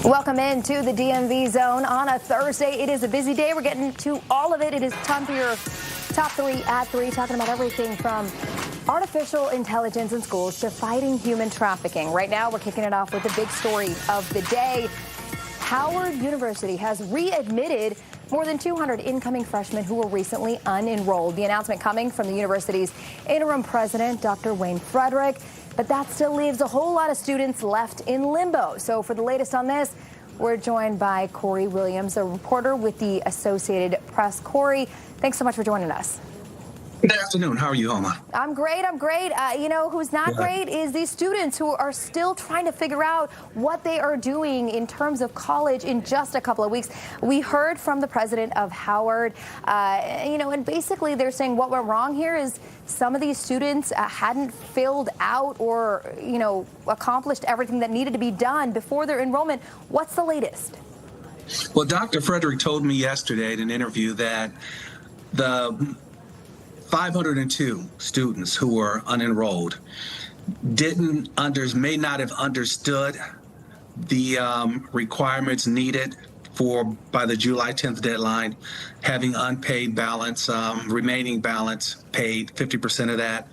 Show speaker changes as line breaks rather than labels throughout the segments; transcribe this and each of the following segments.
Welcome into the DMV zone on a Thursday. It is a busy day. We're getting to all of it. It is time for your top 3 at 3, talking about everything from artificial intelligence in schools to fighting human trafficking. Right now, we're kicking it off with the big story of the day. Howard University has readmitted more than 200 incoming freshmen who were recently unenrolled. The announcement coming from the university's interim president, Dr. Wayne Frederick. But that still leaves a whole lot of students left in limbo. So for the latest on this, we're joined by Corey Williams, a reporter with the Associated Press. Corey, thanks so much for joining us.
Good afternoon. How are you, Homa?
I'm great. Who's not great is these students who are still trying to figure out what they are doing in terms of college in just a couple of weeks. We heard from the president of Howard, and basically they're saying what went wrong here is some of these students hadn't filled out or, accomplished everything that needed to be done before their enrollment. What's the latest?
Well, Dr. Frederick told me yesterday in an interview that the 502 students who were unenrolled may not have understood the requirements needed by the July 10th deadline, having unpaid balance, remaining balance paid, 50% of that.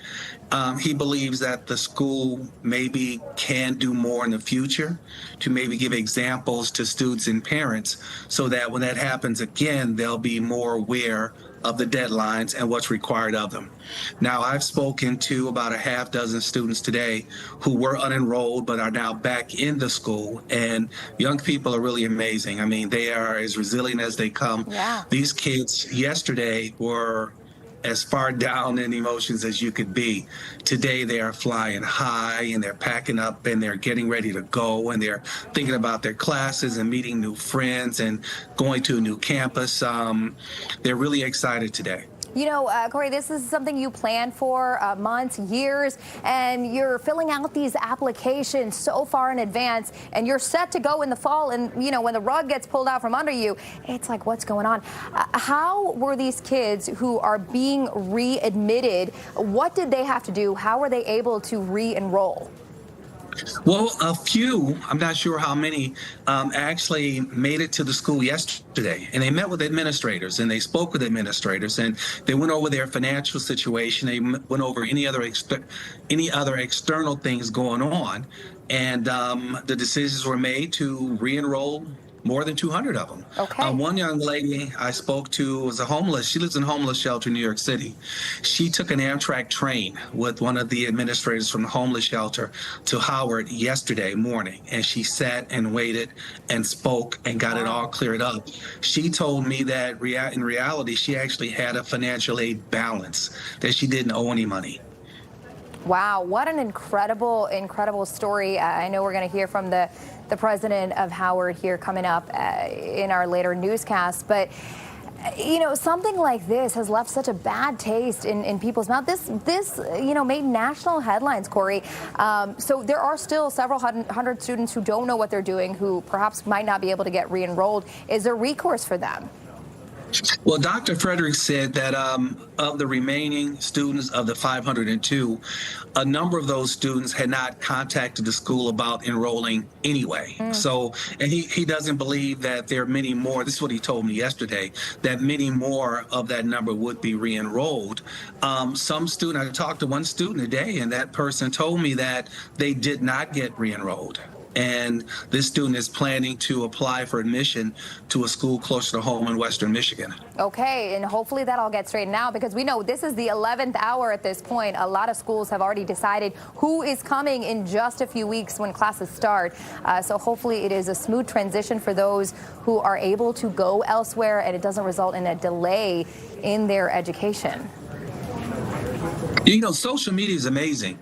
He believes that the school maybe can do more in the future to maybe give examples to students and parents so that when that happens again, they'll be more aware of the deadlines and what's required of them. Now, I've spoken to about a half dozen students today who were unenrolled but are now back in the school, and young people are really amazing. I mean, they are as resilient as they come.
Yeah.
These kids yesterday were as far down in emotions as you could be. Today they are flying high and they're packing up and they're getting ready to go and they're thinking about their classes and meeting new friends and going to a new campus. They're really excited today.
Corey, this is something you plan for months, years, and you're filling out these applications so far in advance, and you're set to go in the fall. And, when the rug gets pulled out from under you, it's like, what's going on? How were these kids who are being readmitted? What did they have to do? How were they able to re-enroll?
Well, a few, I'm not sure how many, actually made it to the school yesterday, and they met with administrators and they spoke with administrators and they went over their financial situation. They went over any other external things going on, and the decisions were made to re-enroll more than 200 of them.
Okay.
One young lady I spoke to was she lives in a homeless shelter in New York City. She took an Amtrak train with one of the administrators from the homeless shelter to Howard yesterday morning, and she sat and waited and spoke and got it all cleared up. She told me that in reality, she actually had a financial aid balance, that she didn't owe any money.
Wow, what an incredible, incredible story. I know we're going to hear from the president of Howard here coming up in our later newscast. But, something like this has left such a bad taste in people's mouth. This made national headlines, Corey. So there are still several hundred students who don't know what they're doing, who perhaps might not be able to get re-enrolled. Is there recourse for them?
Well, Dr. Frederick said that of the remaining students of the 502, a number of those students had not contacted the school about enrolling anyway. So, and he doesn't believe that there are many more. This is what he told me yesterday, that many more of that number would be re-enrolled. I talked to one student today, and that person told me that they did not get re-enrolled. And this student is planning to apply for admission to a school closer to home in Western Michigan.
Okay, and hopefully that all gets straightened out, because we know this is the 11th hour at this point. A lot of schools have already decided who is coming in just a few weeks when classes start. So hopefully it is a smooth transition for those who are able to go elsewhere and it doesn't result in a delay in their education.
Social media is amazing.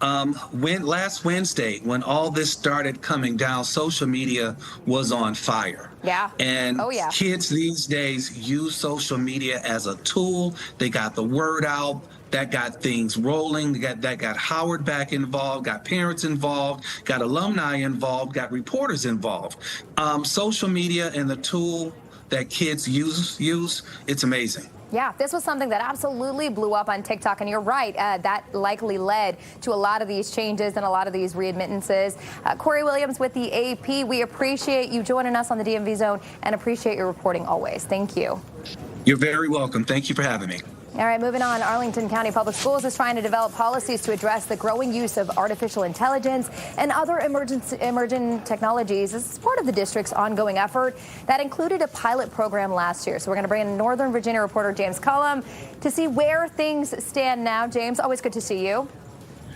Last Wednesday, when all this started coming down, social media was on fire.
Yeah.
And kids these days use social media as a tool. They got the word out. That got things rolling. That got Howard back involved, got parents involved, got alumni involved, got reporters involved. Social media and the tool that kids use, it's amazing.
Yeah, this was something that absolutely blew up on TikTok, and you're right, that likely led to a lot of these changes and a lot of these readmittances. Corey Williams with the AP, we appreciate you joining us on the DMV Zone and appreciate your reporting always. Thank you.
You're very welcome. Thank you for having me.
All right, moving on. Arlington County Public Schools is trying to develop policies to address the growing use of artificial intelligence and other emerging technologies. This is part of the district's ongoing effort that included a pilot program last year. So we're going to bring in Northern Virginia reporter James Cullum to see where things stand now. James, always good to see you.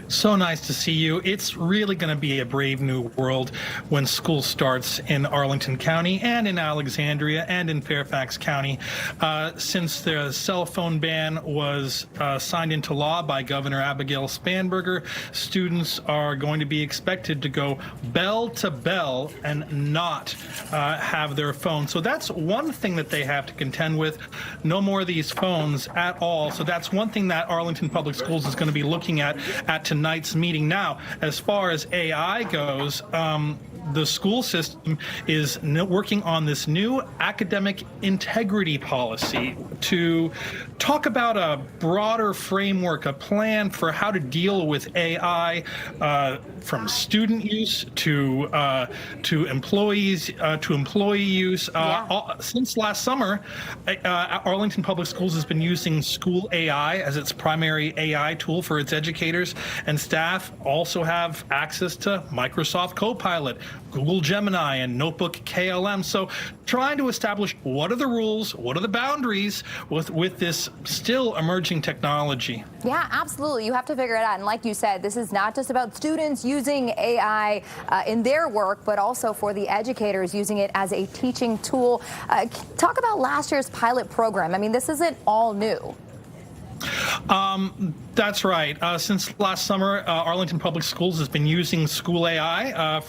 So nice to see you. It's really going to be a brave new world when school starts in Arlington County and in Alexandria and in Fairfax County. Since the cell phone ban was signed into law by Governor Abigail Spanberger, students are going to be expected to go bell to bell and not have their phone. So that's one thing that they have to contend with. No more of these phones at all. So that's one thing that Arlington Public Schools is going to be looking at tonight's meeting. Now, as far as AI goes, the school system is working on this new academic integrity policy to talk about a broader framework, a plan for how to deal with AI from student use to employees to employee use. Since last summer, Arlington Public Schools has been using School AI as its primary AI tool for its educators, and staff also have access to Microsoft Copilot, Google Gemini, and Notebook KLM. So trying to establish what are the rules, what are the boundaries with this still emerging technology.
Yeah, absolutely. You have to figure it out. And like you said, this is not just about students using AI in their work, but also for the educators using it as a teaching tool. Talk about last year's pilot program. I mean, this isn't all new.
That's right. Since last summer, Arlington Public Schools has been using School AI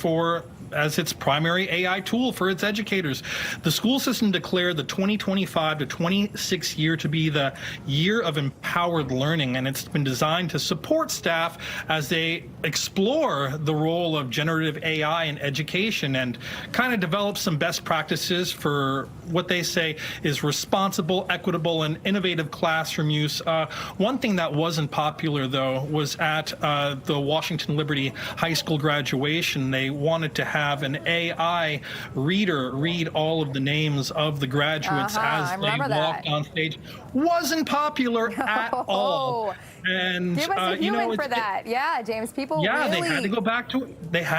as its primary AI tool for its educators. The school system declared the 2025 to 26 year to be the year of empowered learning, and it's been designed to support staff as they explore the role of generative AI in education and kind of develop some best practices for what they say is responsible, equitable, and innovative classroom use. One thing that wasn't popular, though, was at the Washington Liberty High School graduation. They wanted to have an AI reader read all of the names of the graduates as they walked on stage. Wasn't popular at all. And
give us a human for that. Yeah, James. People.
Yeah,
really...
they had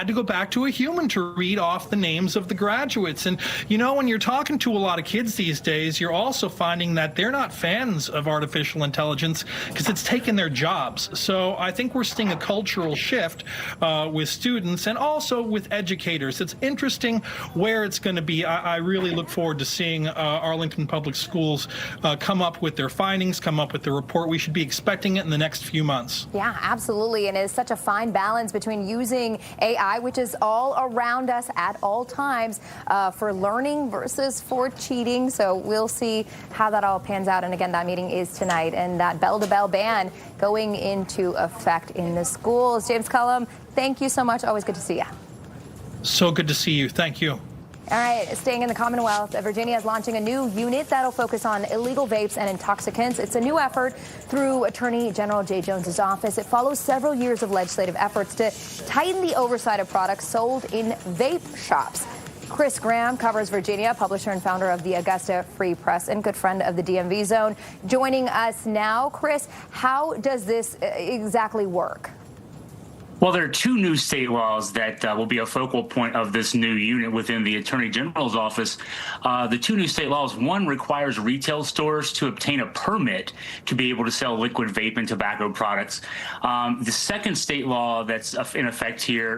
to go back to a human to read off the names of the graduates. And when you're talking to a lot of kids these days, you're also finding that they're not fans of artificial intelligence because it's taken their jobs. So I think we're seeing a cultural shift with students and also with educators. It's interesting where it's going to be. I really look forward to seeing Arlington Public Schools come up with their findings, come up with their report. We should be expecting it in the next few months.
Yeah, absolutely. And it's such a fine balance between using AI, which is all around us at all times, for learning versus for cheating. So we'll see how that all pans out. And again, that meeting is tonight, and that bell-to-bell ban going into effect in the schools. James Cullum, thank you so much. Always good to see you.
So good to see you. Thank you.
All right, staying in the Commonwealth, Virginia is launching a new unit that'll focus on illegal vapes and intoxicants. It's a new effort through Attorney General Jay Jones's office. It follows several years of legislative efforts to tighten the oversight of products sold in vape shops. Chris Graham covers Virginia, publisher and founder of the Augusta Free Press and good friend of the DMV Zone. Joining us now, Chris, how does this exactly work?
Well, there are two new state laws that will be a focal point of this new unit within the Attorney General's office. The two new state laws, one requires retail stores to obtain a permit to be able to sell liquid vape and tobacco products. The second state law that's in effect here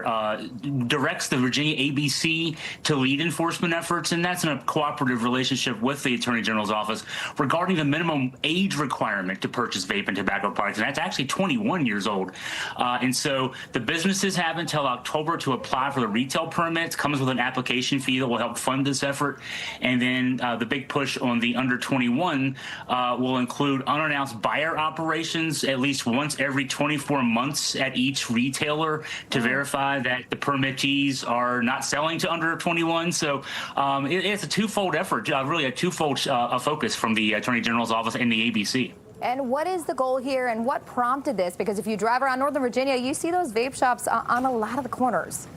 directs the Virginia ABC to lead enforcement efforts, and that's in a cooperative relationship with the Attorney General's office regarding the minimum age requirement to purchase vape and tobacco products, and that's actually 21 years old. And so The businesses have until October to apply for the retail permits. Comes with an application fee that will help fund this effort. And then the big push on the under 21 will include unannounced buyer operations at least once every 24 months at each retailer to verify that the permittees are not selling to under 21. So it's a twofold effort, really a twofold focus from the Attorney General's office and the ABC.
And what is the goal here, and what prompted this? Because if you drive around Northern Virginia, you see those vape shops on a lot of the corners.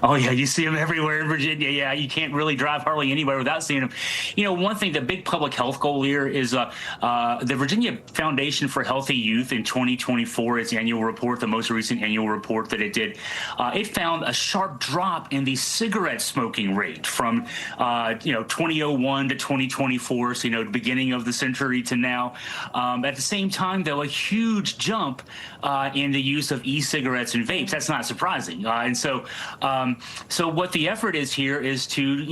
Oh, yeah, you see them everywhere in Virginia. Yeah, you can't really drive hardly anywhere without seeing them. You know, one thing, the big public health goal here is the Virginia Foundation for Healthy Youth in 2024, its annual report, the most recent annual report that it did, it found a sharp drop in the cigarette smoking rate from, 2001 to 2024, so, the beginning of the century to now. At the same time, though, a huge jump in the use of e-cigarettes and vapes. That's not surprising. And so what the effort is here is to,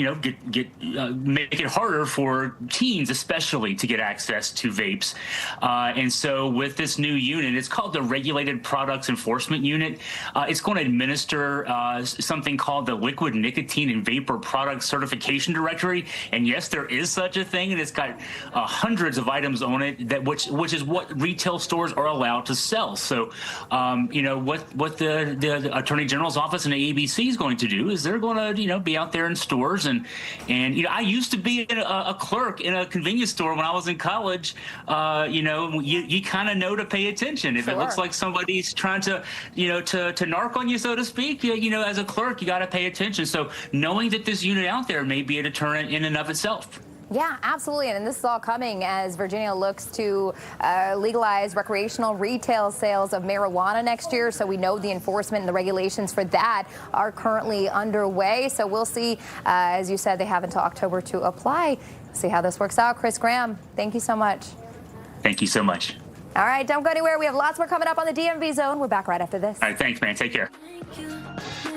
make it harder for teens, especially, to get access to vapes. And so with this new unit, it's called the Regulated Products Enforcement Unit. It's going to administer something called the Liquid Nicotine and Vapor Product Certification Directory. And yes, there is such a thing, and it's got hundreds of items on it which is what retail stores are allowed to sell. So, what the Attorney General's office and the ABC is going to do is they're going to, be out there in stores and I used to be a clerk in a convenience store when I was in college. You kind of know to pay attention. If it looks like somebody's trying to, to narc on you, so to speak, as a clerk, you got to pay attention. So knowing that this unit out there may be a deterrent in and of itself.
Yeah, absolutely. And this is all coming as Virginia looks to legalize recreational retail sales of marijuana next year. So we know the enforcement and the regulations for that are currently underway. So we'll see, as you said, they have until October to apply. See how this works out. Chris Graham, thank you so much.
Thank you so much.
All right, don't go anywhere. We have lots more coming up on the DMV Zone. We're back right after this.
All right, thanks, man. Take care.
Thank you.